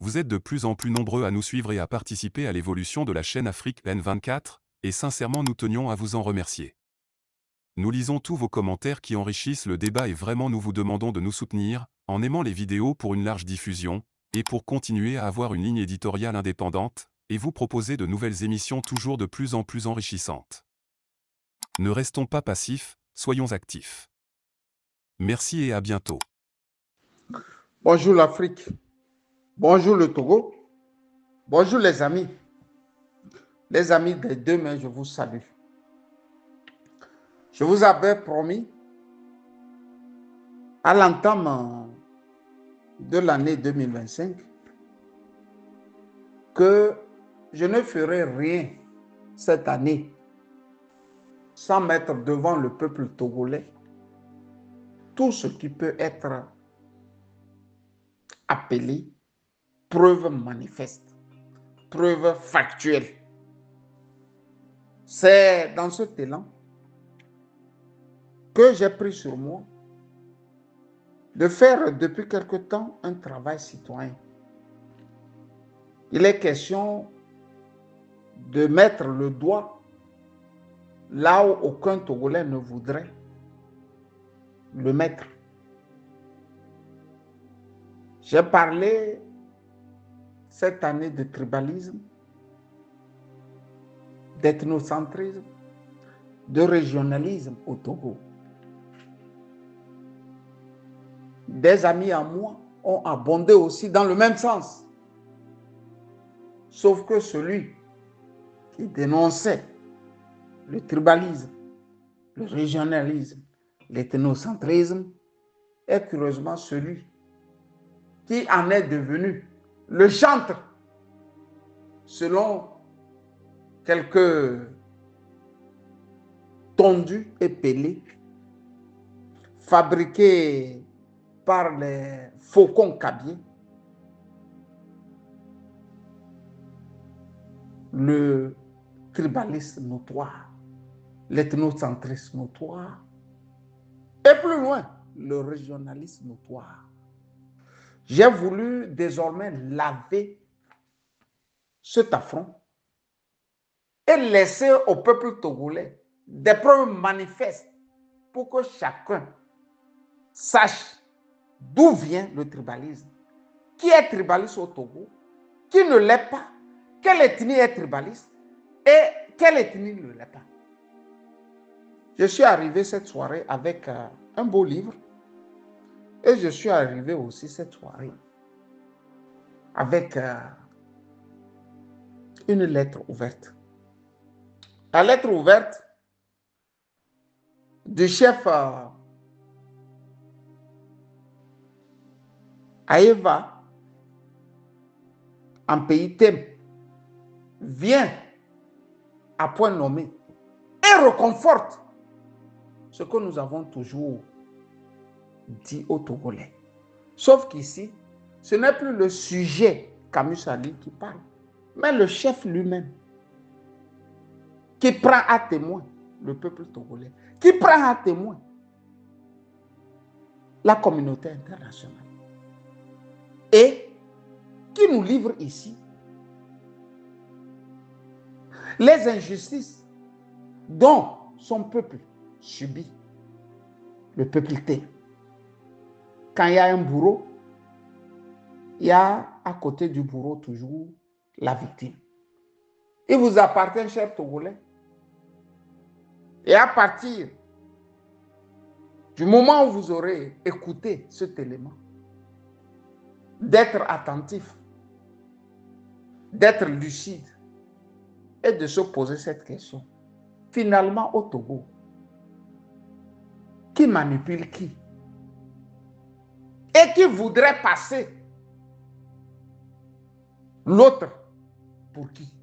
Vous êtes de plus en plus nombreux à nous suivre et à participer à l'évolution de la chaîne Afrique N24, et sincèrement nous tenions à vous en remercier. Nous lisons tous vos commentaires qui enrichissent le débat et vraiment nous vous demandons de nous soutenir, en aimant les vidéos pour une large diffusion, et pour continuer à avoir une ligne éditoriale indépendante, et vous proposer de nouvelles émissions toujours de plus en plus enrichissantes. Ne restons pas passifs, soyons actifs. Merci et à bientôt. Bonjour l'Afrique, bonjour le Togo, bonjour les amis des deux mains, je vous salue. Je vous avais promis à l'entame de l'année 2025 que je ne ferai rien cette année sans mettre devant le peuple togolais tout ce qui peut être appelé preuve manifeste, preuve factuelle. C'est dans cet élan que j'ai pris sur moi de faire depuis quelque temps un travail citoyen. Il est question de mettre le doigt là où aucun Togolais ne voudrait le mettre. J'ai parlé cette année de tribalisme, d'ethnocentrisme, de régionalisme au Togo. Des amis à moi ont abondé aussi dans le même sens. Sauf que celui qui dénonçait le tribalisme, le régionalisme, l'ethnocentrisme est curieusement celui qui en est devenu le chantre, selon quelques tondus et pelés fabriqués par les faucons cabiers. Le tribalisme notoire, l'ethnocentrisme notoire, et plus loin, le régionalisme notoire. J'ai voulu désormais laver cet affront et laisser au peuple togolais des preuves manifestes pour que chacun sache d'où vient le tribalisme, qui est tribaliste au Togo, qui ne l'est pas, quelle ethnie est tribaliste et quelle ethnie ne l'est pas. Je suis arrivé cette soirée avec un beau livre et je suis arrivé aussi cette soirée avec une lettre ouverte. La lettre ouverte du chef Aeva en pays Tem vient à point nommé et reconforte ce que nous avons toujours dit aux Togolais. Sauf qu'ici, ce n'est plus le sujet Camus Ali qui parle, mais le chef lui-même qui prend à témoin le peuple togolais, qui prend à témoin la communauté internationale et qui nous livre ici les injustices dont son peuple subit, le peuple T. Quand il y a un bourreau, il y a à côté du bourreau toujours la victime. Il vous appartient, cher Togolais. Et à partir du moment où vous aurez écouté cet élément, d'être attentif, d'être lucide et de se poser cette question. Finalement, au Togo, qui manipule qui? Et qui voudrait passer l'autre pour qui?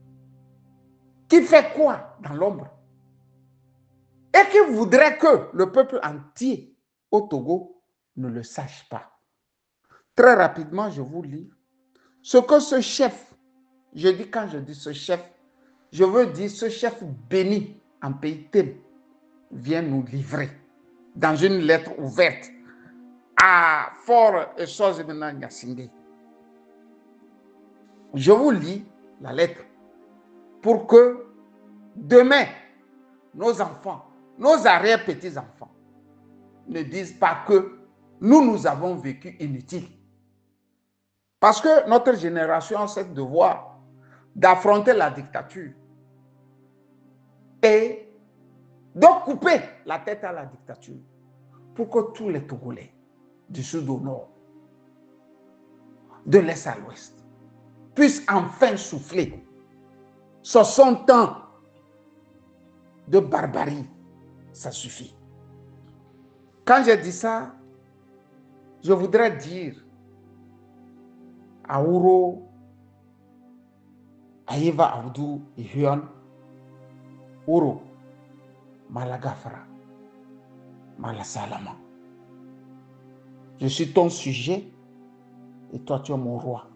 Qui fait quoi dans l'ombre? Et qui voudrait que le peuple entier au Togo ne le sache pas. Très rapidement, je vous lis ce que ce chef, quand je dis ce chef, je veux dire ce chef béni en pays Tem vient nous livrer dans une lettre ouverte à Fort et Sozimena Nyassingé. Je vous lis la lettre pour que demain, nos enfants, nos arrière-petits-enfants ne disent pas que nous avons vécu inutile. Parce que notre génération a ce devoir d'affronter la dictature et de couper la tête à la dictature pour que tous les Togolais, du sud au nord, de l'est à l'ouest, puissent enfin souffler 60 ans de barbarie. Ça suffit. Quand j'ai dit ça, je voudrais dire à Ouro, à Eva Abdou Ihuan, Ouro, Malagafra, Malasalama. Je suis ton sujet et toi tu es mon roi.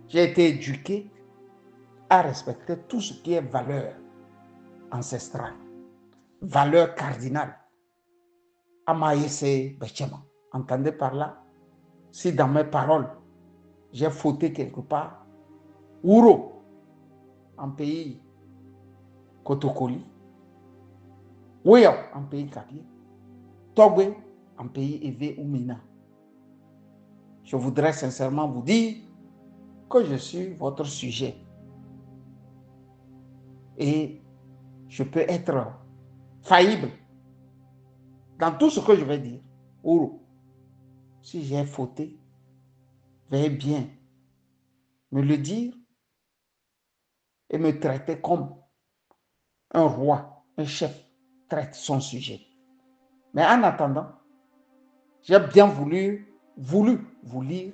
J'ai été éduqué à respecter tout ce qui est valeur ancestrale, valeur cardinale. Amaïse Bechema. Entendez par là, si dans mes paroles, j'ai fauté quelque part, Ouro, en pays Kotokoli, Ouéo, en pays Kapi, Togwe, en pays Evé ou Mina. Je voudrais sincèrement vous dire que je suis votre sujet. Et je peux être faillible dans tout ce que je vais dire. Ouro, si j'ai fauté, veuillez bien me le dire et me traiter comme un roi, un chef traite son sujet. Mais en attendant, j'ai bien voulu vous lire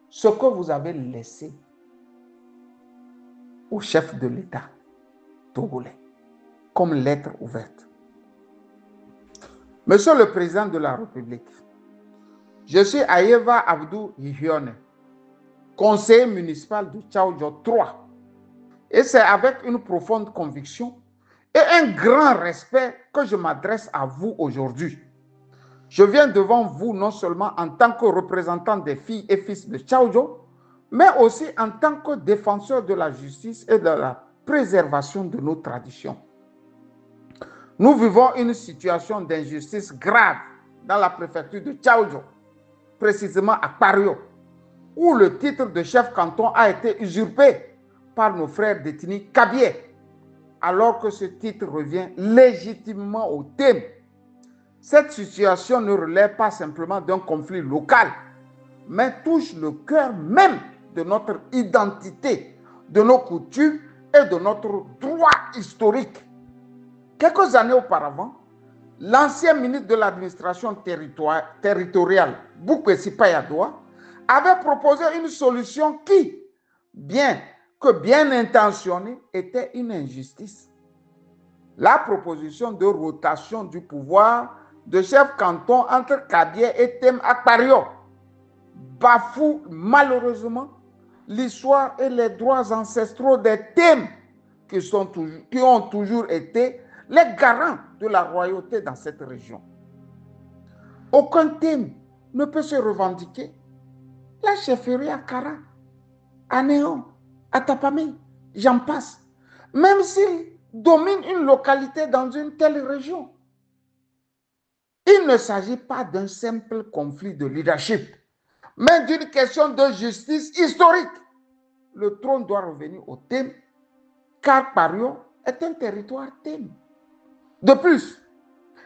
ce que vous avez laissé au chef de l'État togolais comme lettre ouverte. Monsieur le Président de la République, je suis Ayeva Abdou Ihione, conseiller municipal de Tchaoudjo 3. Et c'est avec une profonde conviction et un grand respect que je m'adresse à vous aujourd'hui. Je viens devant vous non seulement en tant que représentant des filles et fils de Tchaoudjo, mais aussi en tant que défenseur de la justice et de la préservation de nos traditions. Nous vivons une situation d'injustice grave dans la préfecture de Tchaoudjo, précisément à Pario, où le titre de chef canton a été usurpé par nos frères d'ethnie Kabié, alors que ce titre revient légitimement au thème. Cette situation ne relève pas simplement d'un conflit local, mais touche le cœur même de notre identité, de nos coutumes et de notre droit historique. Quelques années auparavant, l'ancien ministre de l'administration territoriale, Boukwesi Payadoua, avait proposé une solution qui, bien que bien intentionnée, était une injustice. La proposition de rotation du pouvoir de chef canton entre Kabié et Tem Akpario bafoue malheureusement l'histoire et les droits ancestraux des Tem qui ont toujours été les garants de la royauté dans cette région. Aucun Tem ne peut se revendiquer la chefferie à Kara, à Néon, à Tapamé, j'en passe, même s'il domine une localité dans une telle région. Il ne s'agit pas d'un simple conflit de leadership, mais d'une question de justice historique. Le trône doit revenir au Tem, car Pario est un territoire Tem. De plus,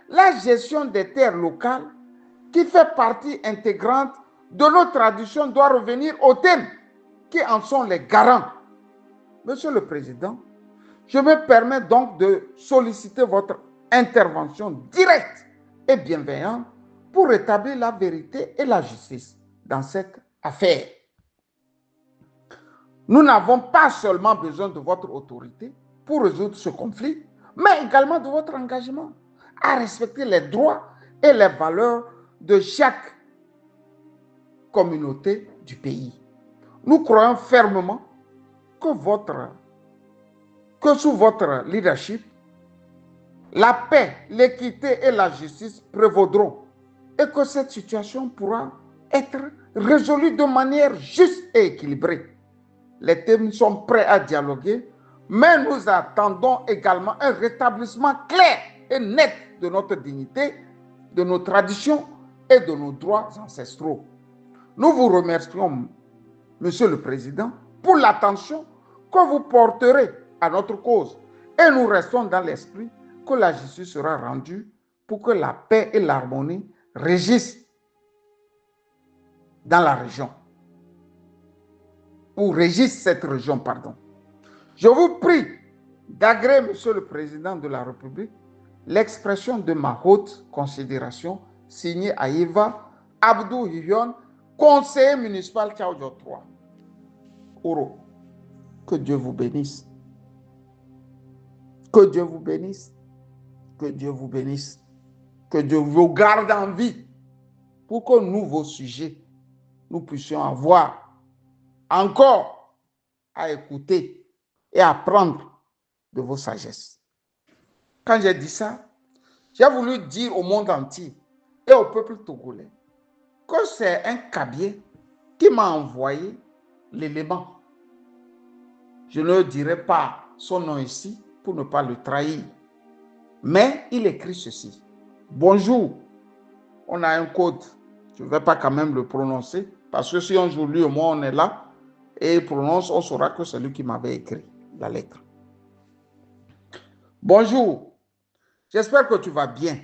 la gestion des terres locales, qui fait partie intégrante de nos traditions, doit revenir au Tem, qui en sont les garants. Monsieur le Président, je me permets donc de solliciter votre intervention directe et bienveillante pour rétablir la vérité et la justice dans cette affaire. Nous n'avons pas seulement besoin de votre autorité pour résoudre ce conflit, mais également de votre engagement à respecter les droits et les valeurs de chaque communauté du pays. Nous croyons fermement que sous votre leadership, la paix, l'équité et la justice prévaudront et que cette situation pourra être résolue de manière juste et équilibrée. les thèmes sont prêts à dialoguer, mais nous attendons également un rétablissement clair et net de notre dignité, de nos traditions et de nos droits ancestraux. Nous vous remercions, Monsieur le Président, pour l'attention que vous porterez à notre cause et nous restons dans l'esprit que la justice sera rendue pour que la paix et l'harmonie régissent dans la région. Ou régissent cette région, pardon. Je vous prie d'agréer, Monsieur le Président de la République, l'expression de ma haute considération signée Aïva Abdou Hiyon, conseiller municipal Tchaoudjo 3. Ouro, que Dieu vous bénisse. Que Dieu vous bénisse. Que Dieu vous bénisse. Que Dieu vous garde en vie pour que nous, vos sujets, nous puissions avoir encore à écouter et apprendre de vos sagesses. Quand j'ai dit ça, j'ai voulu dire au monde entier et au peuple togolais que c'est un cabier qui m'a envoyé l'élément. Je ne dirai pas son nom ici pour ne pas le trahir. Mais il écrit ceci. Bonjour. On a un code. Je ne vais pas quand même le prononcer parce que si un jour lui et moi on est là et il prononce, on saura que c'est lui qui m'avait écrit la lettre. Bonjour. J'espère que tu vas bien.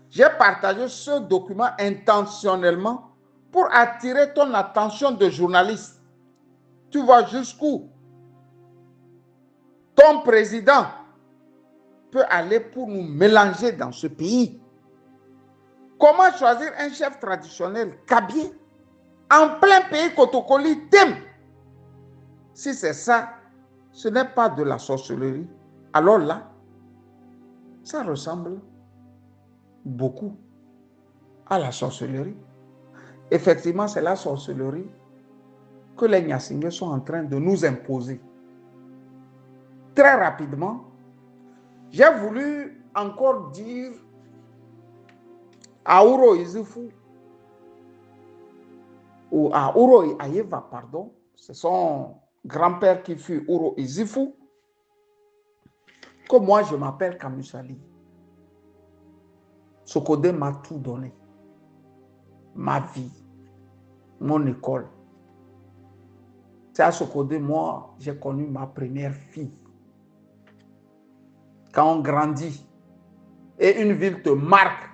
J'ai partagé ce document intentionnellement pour attirer ton attention de journaliste. Tu vois jusqu'où ton président peut aller pour nous mélanger dans ce pays. Comment choisir un chef traditionnel kabyé en plein pays Kotokoli Tem? Si c'est ça, ce n'est pas de la sorcellerie. Alors là, ça ressemble beaucoup à la sorcellerie. Effectivement, c'est la sorcellerie que les Nyasingé sont en train de nous imposer. Très rapidement, j'ai voulu encore dire à Ouro Izifu, ou à Ouro Aïeva, pardon, c'est son grand-père qui fut Ouro Izifu, que moi je m'appelle Kamusali. Sokodé m'a tout donné. Ma vie, mon école. C'est à Sokodé, moi, j'ai connu ma première fille. Quand on grandit et une ville te marque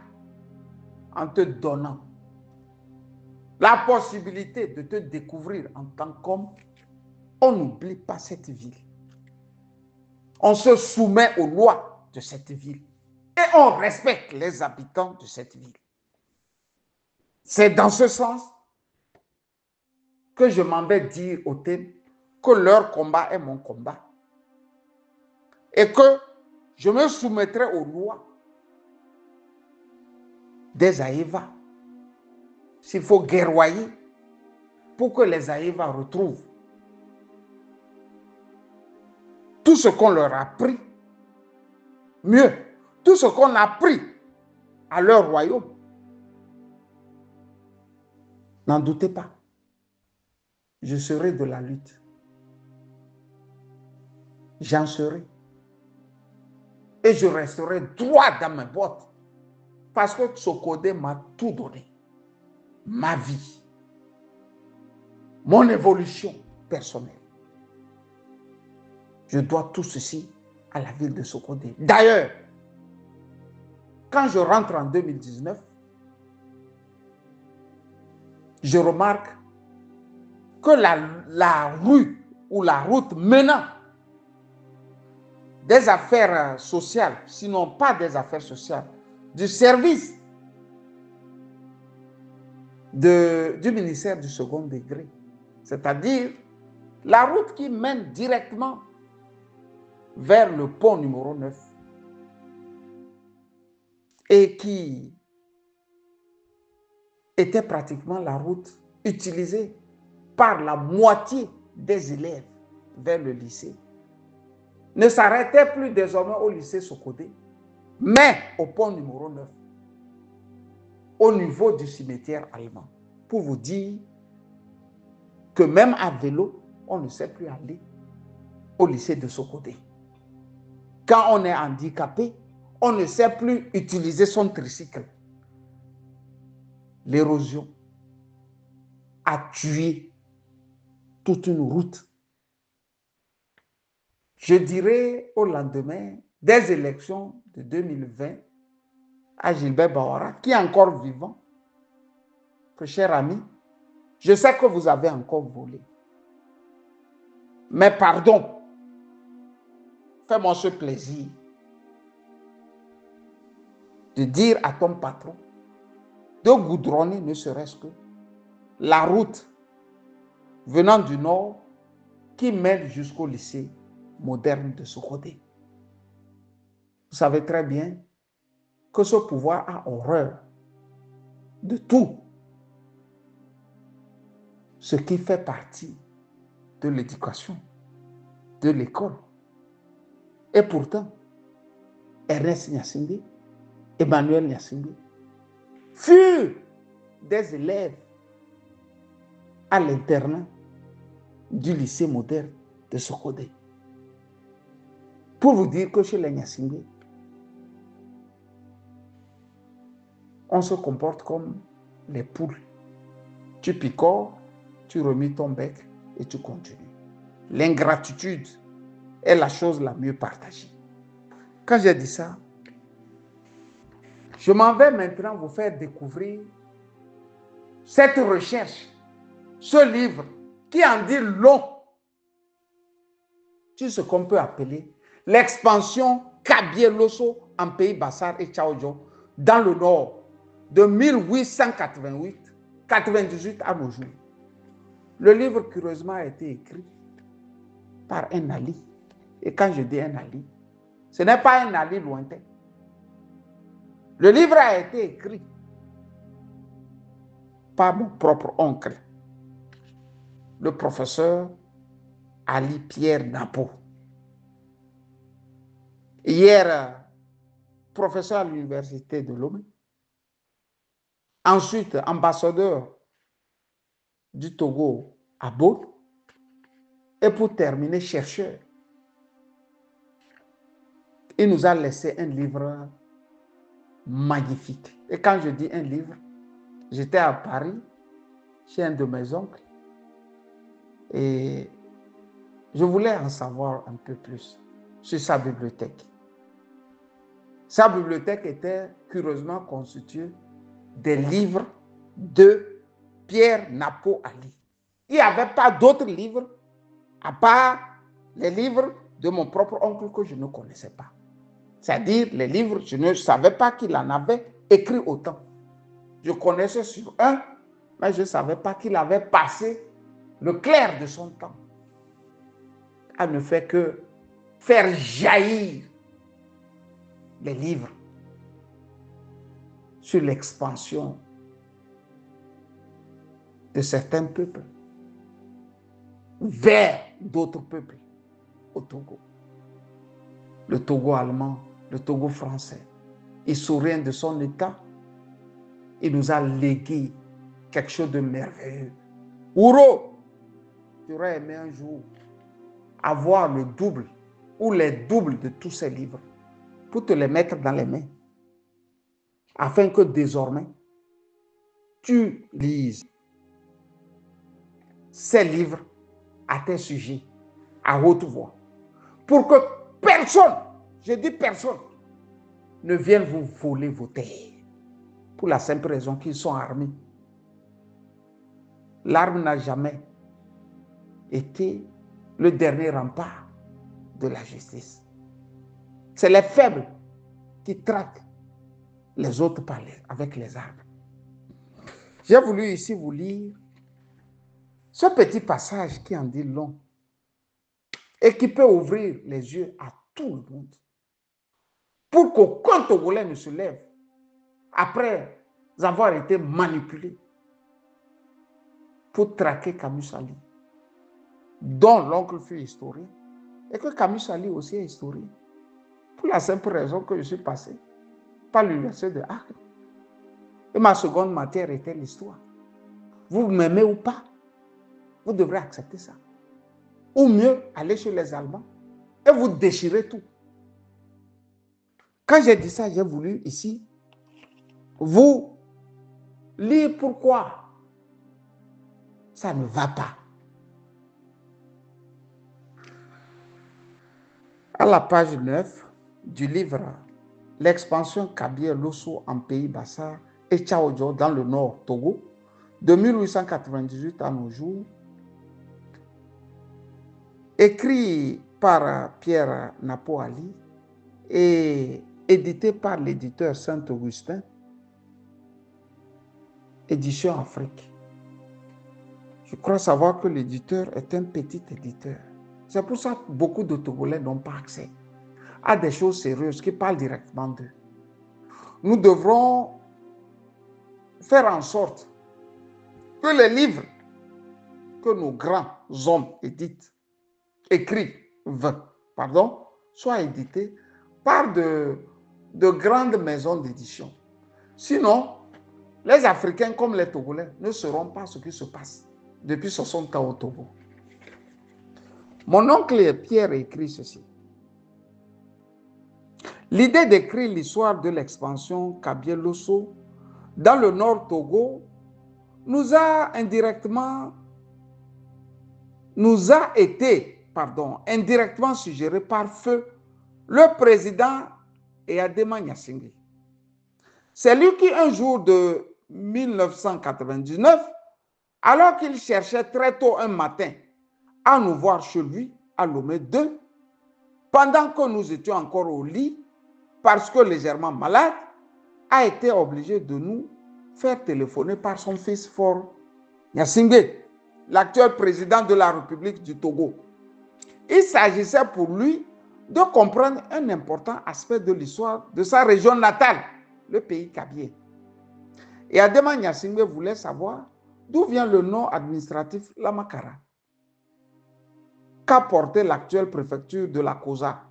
en te donnant la possibilité de te découvrir en tant qu'homme, on n'oublie pas cette ville. On se soumet aux lois de cette ville et on respecte les habitants de cette ville. C'est dans ce sens que je m'en vais dire au thème que leur combat est mon combat et que je me soumettrai aux lois des Aïva. S'il faut guerroyer pour que les Aïva retrouvent tout ce qu'on leur a pris, mieux, tout ce qu'on a pris à leur royaume. N'en doutez pas, je serai de la lutte. J'en serai. Et je resterai droit dans mes bottes parce que Sokodé m'a tout donné. Ma vie, mon évolution personnelle. Je dois tout ceci à la ville de Sokodé. D'ailleurs, quand je rentre en 2019, je remarque que la rue ou la route menant des affaires sociales, sinon pas des affaires sociales, du service du ministère du second degré, c'est-à-dire la route qui mène directement vers le pont numéro 9 et qui était pratiquement la route utilisée par la moitié des élèves vers le lycée, ne s'arrêtait plus désormais au lycée Sokodé, mais au pont numéro 9, au niveau du cimetière allemand, pour vous dire que même à vélo, on ne sait plus aller au lycée de Sokodé. Quand on est handicapé, on ne sait plus utiliser son tricycle. L'érosion a tué toute une route. Je dirais au lendemain des élections de 2020 à Gilbert Bawara, qui est encore vivant, que cher ami, je sais que vous avez encore volé. Mais pardon, fais-moi ce plaisir de dire à ton patron de goudronner ne serait-ce que la route venant du nord qui mène jusqu'au lycée moderne de Sokodé. Vous savez très bien que ce pouvoir a horreur de tout ce qui fait partie de l'éducation, de l'école. Et pourtant, Ernest Gnassingbé, Emmanuel Gnassingbé furent des élèves à l'internat du lycée moderne de Sokodé. Pour vous dire que chez les Gnassingbé, on se comporte comme les poules. Tu picores, tu remues ton bec et tu continues. L'ingratitude est la chose la mieux partagée. Quand j'ai dit ça, je m'en vais maintenant vous faire découvrir cette recherche, ce livre qui en dit long sur ce qu'on peut appeler l'expansion Kabie-Losso en pays Bassar et Tchaodjo dans le nord de 1898 à nos jours. Le livre, curieusement, a été écrit par un Ali. Et quand je dis un Ali, ce n'est pas un Ali lointain. Le livre a été écrit par mon propre oncle, le professeur Ali Pierre Napo. Hier, professeur à l'université de Lomé. Ensuite, ambassadeur du Togo à Bonn. Et pour terminer, chercheur. Il nous a laissé un livre magnifique. Et quand je dis un livre, j'étais à Paris, chez un de mes oncles, et je voulais en savoir un peu plus sur sa bibliothèque. Sa bibliothèque était curieusement constituée des livres de Pierre Napo Ali. Il n'y avait pas d'autres livres à part les livres de mon propre oncle que je ne connaissais pas. C'est-à-dire les livres, je ne savais pas qu'il en avait écrit autant. Je connaissais sur un, mais je ne savais pas qu'il avait passé le clair de son temps à ne faire que faire jaillir les livres sur l'expansion de certains peuples vers d'autres peuples au Togo. Le Togo allemand, le Togo français, historien de son état, il nous a légué quelque chose de merveilleux. Ouro, tu aurais aimé un jour avoir le double ou les doubles de tous ces livres pour te les mettre dans les mains, afin que désormais, tu lises ces livres à tes sujets, à haute voix, pour que personne, je dis personne, ne vienne vous voler vos terres, pour la simple raison qu'ils sont armés. L'arme n'a jamais été le dernier rempart de la justice. C'est les faibles qui traquent les autres avec les armes. J'ai voulu ici vous lire ce petit passage qui en dit long et qui peut ouvrir les yeux à tout le monde pour qu'aucun Togolais ne se lève après avoir été manipulé pour traquer Camus Sali, dont l'oncle fut historien, et que Camus Sali aussi est historien, pour la simple raison que je suis passé par l'université de Acre. Et ma seconde matière était l'histoire. Vous m'aimez ou pas, vous devrez accepter ça. Ou mieux, aller chez les Allemands et vous déchirez tout. Quand j'ai dit ça, j'ai voulu ici vous lire pourquoi ça ne va pas. À la page 9 du livre L'expansion Kabylie-Losso en Pays Bassa et Tchaodjo dans le nord Togo, de 1898 à nos jours, écrit par Pierre Napo-Ali et édité par l'éditeur Saint-Augustin, Édition Afrique. Je crois savoir que l'éditeur est un petit éditeur. C'est pour ça que beaucoup de Togolais n'ont pas accès à des choses sérieuses qui parlent directement d'eux. Nous devrons faire en sorte que les livres que nos grands hommes soient édités par de grandes maisons d'édition. Sinon, les Africains comme les Togolais ne sauront pas ce qui se passe depuis 60 ans au Togo. Mon oncle Pierre écrit ceci. L'idée d'écrire l'histoire de l'expansion Kabylie-Losso dans le nord Togo nous a été indirectement suggérée par feu le président Eyadema Gnassingbé. C'est lui qui, un jour de 1999, alors qu'il cherchait très tôt un matin à nous voir chez lui à Lomé 2, pendant que nous étions encore au lit, parce que légèrement malade, a été obligé de nous faire téléphoner par son fils Faure Gnassingbé, l'actuel président de la République du Togo. Il s'agissait pour lui de comprendre un important aspect de l'histoire de sa région natale, le pays Kabylie. Et Eyadema Gnassingbé voulait savoir d'où vient le nom administratif Lamakara, qu'a porté l'actuelle préfecture de la Kosa,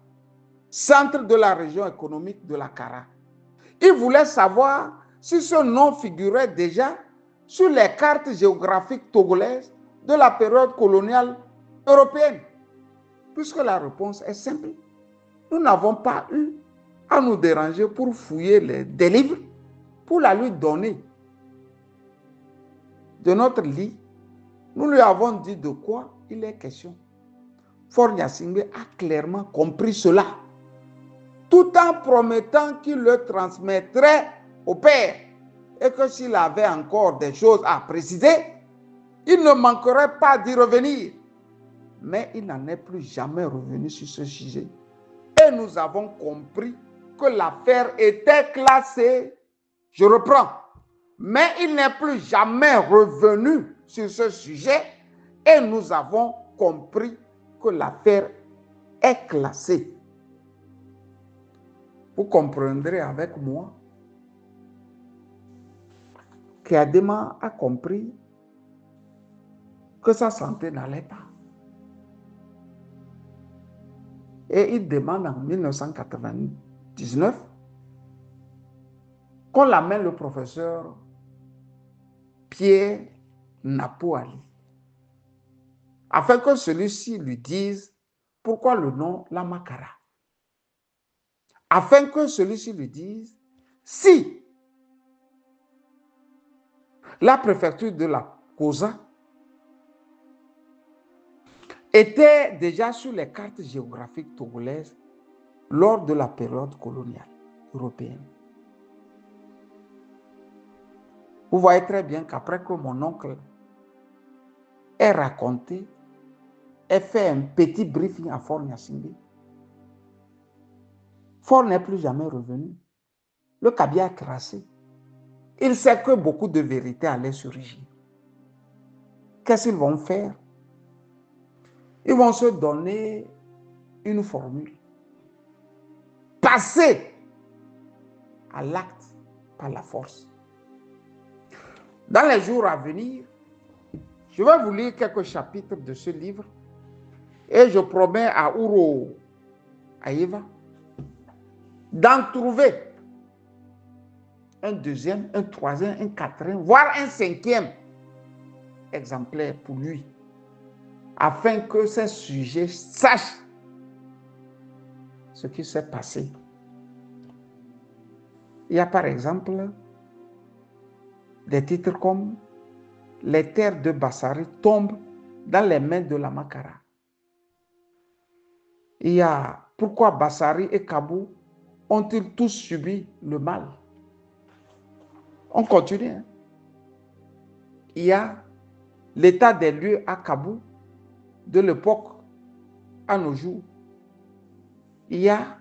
centre de la région économique de la Kara. Il voulait savoir si ce nom figurait déjà sur les cartes géographiques togolaises de la période coloniale européenne. Puisque la réponse est simple, nous n'avons pas eu à nous déranger pour fouiller des livres, pour la lui donner. De notre lit, nous lui avons dit de quoi il est question. Faure Gnassingbé a clairement compris cela, tout en promettant qu'il le transmettrait au père et que s'il avait encore des choses à préciser, il ne manquerait pas d'y revenir. Mais il n'en est plus jamais revenu sur ce sujet. Et nous avons compris que l'affaire était classée. Je reprends. Mais il n'est plus jamais revenu sur ce sujet et nous avons compris que l'affaire est classée. Vous comprendrez avec moi qu'Eyadema a compris que sa santé n'allait pas. Et il demande en 1999 qu'on l'amène le professeur Pierre Napo-Ali, afin que celui-ci lui dise pourquoi le nom Lamakara. Afin que celui-ci lui dise si la préfecture de la Kosa était déjà sur les cartes géographiques togolaises lors de la période coloniale européenne. Vous voyez très bien qu'après que mon oncle ait raconté, ait fait un petit briefing à Faure Gnassingbé, Faure n'est plus jamais revenu. Le Kabylie a crassé. Il sait que beaucoup de vérités allaient surgir. Qu'est-ce qu'ils vont faire? Ils vont se donner une formule. Passer à l'acte par la force. Dans les jours à venir, je vais vous lire quelques chapitres de ce livre et je promets à Ouro Aïeva d'en trouver un deuxième, un troisième, un quatrième, voire un cinquième exemplaire pour lui, afin que ces sujets sachent ce qui s'est passé. Il y a par exemple des titres comme « Les terres de Bassari tombent dans les mains de la Makara ». Il y a « Pourquoi Bassari et Kabou ont-ils tous subi le mal ?» On continue. Hein? Il y a l'état des lieux à Kabou de l'époque à nos jours. Il y a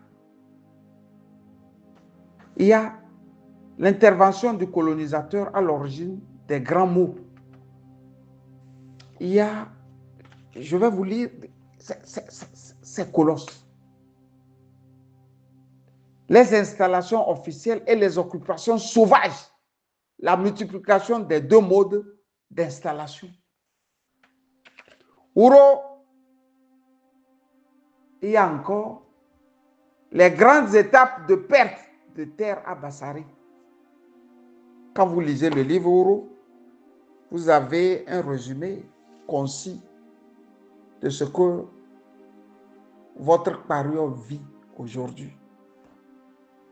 l'intervention du colonisateur à l'origine des grands mots. Il y a, je vais vous lire, c'est colosse. Les installations officielles et les occupations sauvages. La multiplication des deux modes d'installation. Ouro, il y a encore les grandes étapes de perte de terre à Bassari. Quand vous lisez le livre Ouro, vous avez un résumé concis de ce que votre parieur vit aujourd'hui.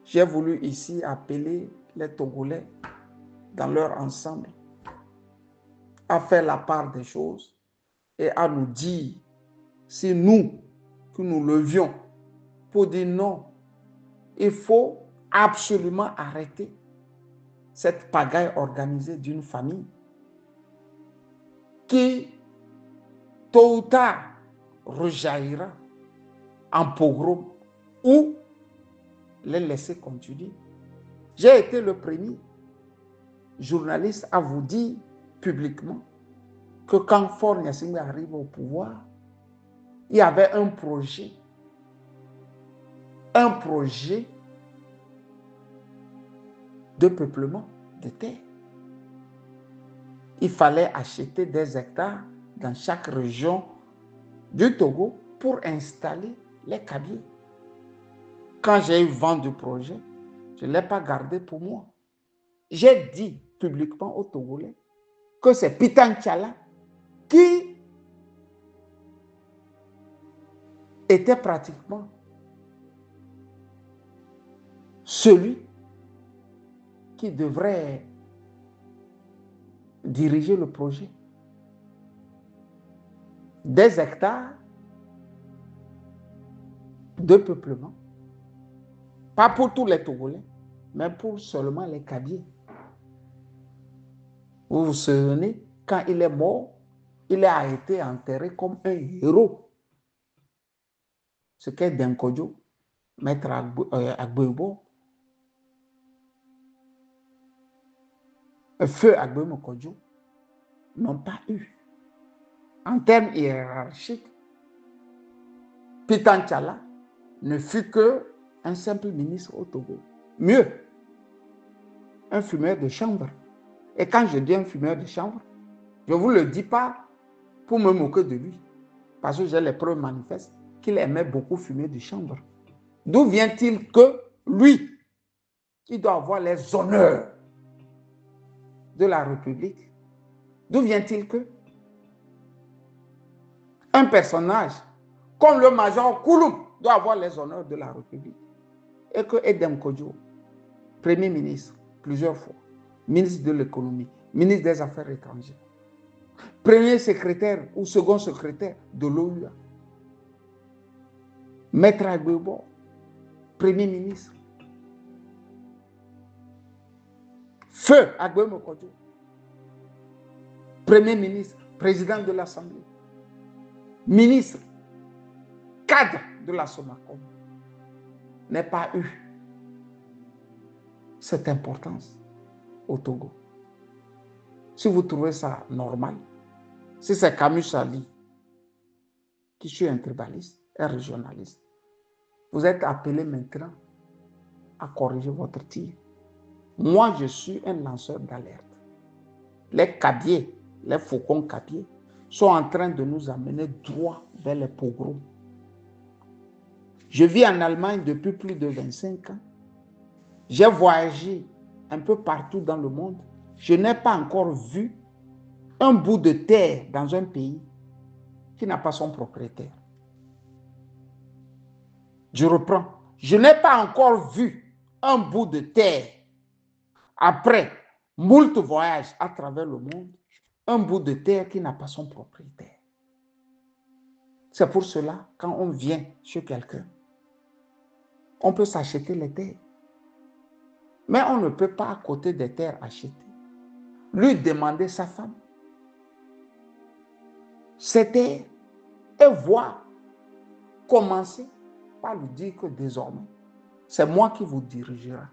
J'ai voulu ici appeler les Togolais dans leur ensemble à faire la part des choses et à nous dire si nous, que nous levions pour dire non, il faut absolument arrêter cette pagaille organisée d'une famille qui, tôt ou tard, rejaillira en pogrom ou les laisser continuer. J'ai été le premier journaliste à vous dire publiquement que quand Faure Gnassingbé arrive au pouvoir, il y avait un projet de peuplement de terre. Il fallait acheter des hectares dans chaque région du Togo pour installer les cabiers. Quand j'ai eu vent du projet, je ne l'ai pas gardé pour moi. J'ai dit publiquement aux Togolais que c'est Pitan Tchala qui était pratiquement celui qui devrait diriger le projet. Des hectares de peuplement, pas pour tous les Togolais, mais pour seulement les Kabyles. Vous vous souvenez, quand il est mort, il a été enterré comme un héros. Ce qu'est Denkodjo, maître Agboebo, Feu Agboemo Kodjo, n'ont pas eu. En termes hiérarchiques, Pitan Tchala ne fut qu'un simple ministre au Togo. Mieux, un fumeur de chambre. Et quand je dis un fumeur de chambre, je ne vous le dis pas pour me moquer de lui, parce que j'ai les preuves manifestes qu'il aimait beaucoup fumer de chambre. D'où vient-il que lui, il doit avoir les honneurs de la République? D'où vient-il que un personnage comme le major Kouloum doit avoir les honneurs de la République? Et que Edem Kodjo, Premier ministre, plusieurs fois, ministre de l'économie, ministre des Affaires étrangères, premier secrétaire ou second secrétaire de l'OUA, Maître Agboebo, Premier ministre, Feu Agboemo Kodjo, Premier ministre, président de l'Assemblée, ministre, cadre de la Somacom, n'ait pas eu cette importance au Togo. Si vous trouvez ça normal, si c'est Camus Sali, qui suis un tribaliste, un régionaliste, vous êtes appelé maintenant à corriger votre tir. Moi, je suis un lanceur d'alerte. Les cabiers, les faucons cabiers, sont en train de nous amener droit vers les pogroms. Je vis en Allemagne depuis plus de 25 ans. J'ai voyagé un peu partout dans le monde. Je n'ai pas encore vu un bout de terre dans un pays qui n'a pas son propriétaire. Je reprends. Je n'ai pas encore vu un bout de terre, après moult voyages à travers le monde, un bout de terre qui n'a pas son propriétaire. C'est pour cela, quand on vient chez quelqu'un, on peut s'acheter les terres. Mais on ne peut pas, à côté des terres achetées, lui demander sa femme, ses terres, et voir, commencer par lui dire que désormais, c'est moi qui vous dirigera.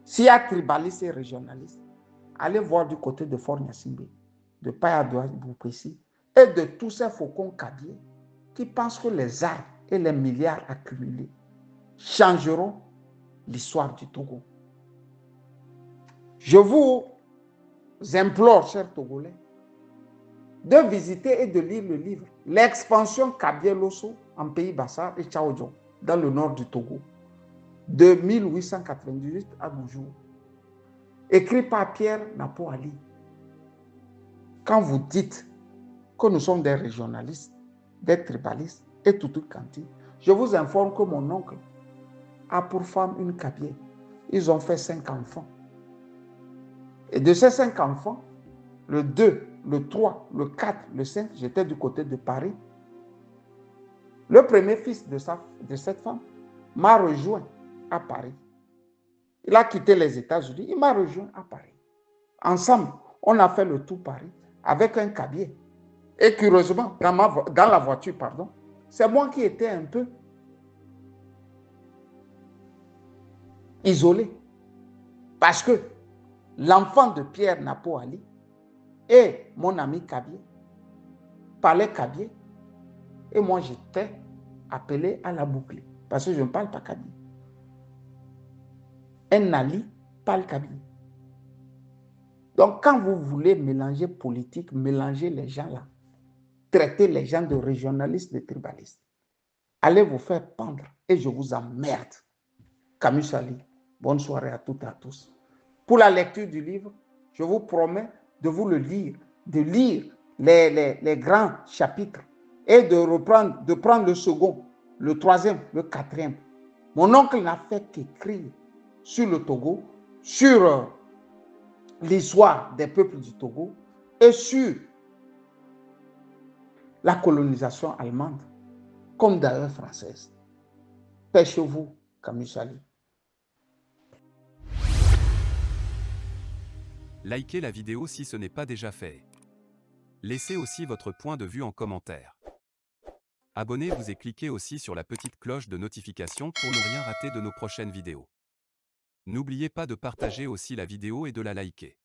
S'il y a tribaliste et régionaliste, allez voir du côté de Fort Gnassingbé, de Paya-Boupessi et de tous ces faucons cabiers qui pensent que les arts et les milliards accumulés changeront l'histoire du Togo. Je vous implore, chers Togolais, de visiter et de lire le livre « L'expansion Kabylie-Losso en Pays Bassar et Tchaodjon dans le nord du Togo » de 1898 à nos jours, écrit par Pierre Napo Ali. Quand vous dites que nous sommes des régionalistes, des tribalistes et tout Kanti, je vous informe que mon oncle a pour femme une Kabylie. Ils ont fait 5 enfants. Et de ces 5 enfants, le 2, le 3, le 4, le 5, j'étais du côté de Paris. Le premier fils de cette femme m'a rejoint à Paris. Il a quitté les États-Unis, il m'a rejoint à Paris. Ensemble, on a fait le tour Paris avec un cabier. Et curieusement, dans la voiture, pardon, c'est moi qui étais un peu isolé. Parce que l'enfant de Pierre Napo Ali et mon ami Kabylie parlaient Kabylie et moi j'étais appelé à la boucler parce que je ne parle pas Kabylie. Un Ali parle Kabylie. Donc quand vous voulez mélanger politique, mélanger les gens là, traiter les gens de régionalistes, de tribalistes, allez vous faire pendre et je vous emmerde. Camus Sali, bonne soirée à toutes et à tous. Pour la lecture du livre, je vous promets de vous le lire, de lire les grands chapitres et de prendre le second, le troisième, le quatrième. Mon oncle n'a fait qu'écrire sur le Togo, sur l'histoire des peuples du Togo et sur la colonisation allemande, comme d'ailleurs française. Paix chez vous, Camus Sali. Likez la vidéo si ce n'est pas déjà fait. Laissez aussi votre point de vue en commentaire. Abonnez-vous et cliquez aussi sur la petite cloche de notification pour ne rien rater de nos prochaines vidéos. N'oubliez pas de partager aussi la vidéo et de la liker.